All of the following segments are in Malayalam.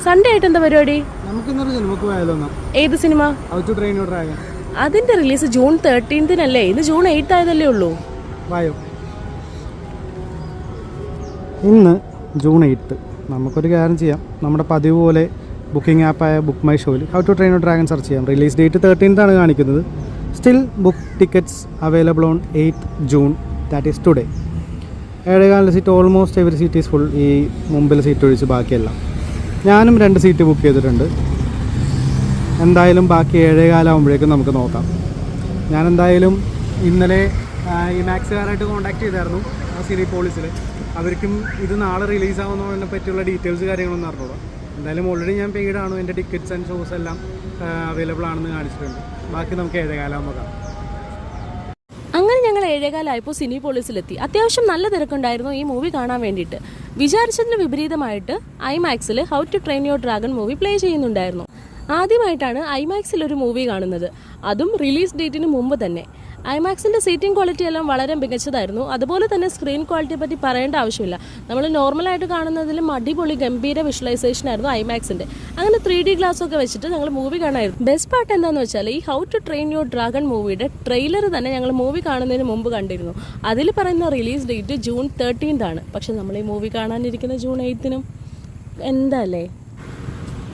സൺഡേ ആയിട്ട് എന്താ പരിപാടി? ഏത് സിനിമ? അതിന്റെ റിലീസ് ജൂൺ 13 ഇന്ന് ജൂൺ 8 ആയതല്ലേ ഉള്ളൂ. ഇന്ന് ജൂൺ 8. നമുക്കൊരു കാര്യം ചെയ്യാം. നമ്മുടെ പതിവ് പോലെ ബുക്കിംഗ് ആപ്പായ ബുക്ക് മൈ ഷോയിൽ how to train your dragon search ചെയ്യാം. റിലീസ് ഡേറ്റ് 13 കാണിക്കുന്നത്. Still book tickets available on 8 June, that is today. 7:15 seat, almost every seat is full. ഈ മുമ്പിൽ സീറ്റ് ഒഴിച്ച് ബാക്കിയെല്ലാം. ഞാനും 2 സീറ്റ് ബുക്ക് ചെയ്തിട്ടുണ്ട്. എന്തായാലും ബാക്കി 7:15 ആകുമ്പോഴേക്കും നമുക്ക് നോക്കാം. ഞാൻ എന്തായാലും ഇന്നലെ ഈ മാക്സുകാരായിട്ട് കോൺടാക്ട് ചെയ്തായിരുന്നു സിനി പോളിസിൽ. അവർക്കും ഇത് നാളെ റിലീസാവുന്നതിനെ പറ്റിയുള്ള ഡീറ്റെയിൽസ് കാര്യങ്ങളൊന്നും അറിഞ്ഞോളാം. എന്തായാലും ഓൾറെഡി ഞാൻ പെയ്ഡാണ്. എൻ്റെ ടിക്കറ്റ്സ് ആൻഡ് ഷോസ് എല്ലാം അവൈലബിൾ ആണെന്ന് കാണിച്ചിട്ടുണ്ട്. ബാക്കി നമുക്ക് 7:15 ആകുമ്പോൾ കാണാം. അങ്ങനെ ഞങ്ങൾ 7:15 സിനി പോളിസിലെത്തി. അത്യാവശ്യം നല്ല തിരക്കുണ്ടായിരുന്നു ഈ മൂവി കാണാൻ വേണ്ടിയിട്ട്. വിചാരിച്ചതിന് വിപരീതമായിട്ട് ഐമാക്സിൽ how to train your dragon movie play ചെയ്യുന്നുണ്ടായിരുന്നു. ആദ്യമായിട്ടാണ് ഐമാക്സിൽ ഒരു മൂവി കാണുന്നത്, അതും റിലീസ് ഡേറ്റിന് മുമ്പ് തന്നെ. ഐമാക്സിൻ്റെ സീറ്റിംഗ് ക്വാളിറ്റി എല്ലാം വളരെ മികച്ചതായിരുന്നു. അതുപോലെ തന്നെ സ്ക്രീൻ ക്വാളിറ്റിയെ പറ്റി പറയേണ്ട ആവശ്യമില്ല. നമ്മൾ നോർമലായിട്ട് കാണുന്നതിലും അടിപൊളി ഗംഭീര വിഷ്വലൈസേഷൻ ആയിരുന്നു ഐമാക്സിൻ്റെ. അങ്ങനെ 3D ഗ്ലാസ്സൊക്കെ വെച്ചിട്ട് ഞങ്ങൾ മൂവി കാണായിരുന്നു. ബെസ്റ്റ് പാർട്ട് എന്താണെന്ന് വെച്ചാൽ ഈ how to train your dragon മൂവിയുടെ ട്രെയിലർ തന്നെ ഞങ്ങൾ മൂവി കാണുന്നതിന് മുമ്പ് കണ്ടിരുന്നു. അതിൽ പറയുന്ന റിലീസ് ഡേറ്റ് ജൂൺ 13 പക്ഷെ നമ്മൾ ഈ മൂവി കാണാനിരിക്കുന്ന ജൂൺ 8 എന്താ അല്ലേ.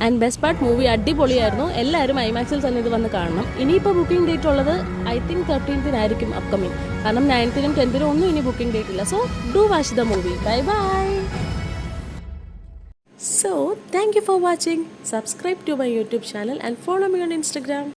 ആൻഡ് ബെസ്റ്റ് പാർട്ട്, മൂവി അടിപൊളിയായിരുന്നു. എല്ലാവരും ഐമാക്സിൽ തന്നെ ഇത് വന്ന് കാണണം. ഇനിയിപ്പോൾ ബുക്കിംഗ് ഡേറ്റ് ഉള്ളത് ഐ തിങ്ക് 13 അപ്കമിങ്. കാരണം 9th 10th ഒന്നും ഇനി ബുക്കിംഗ് ഡേറ്റ് ഇല്ല. So do watch the movie. Bye bye. So thank you for watching. Subscribe to my YouTube channel and follow me on Instagram.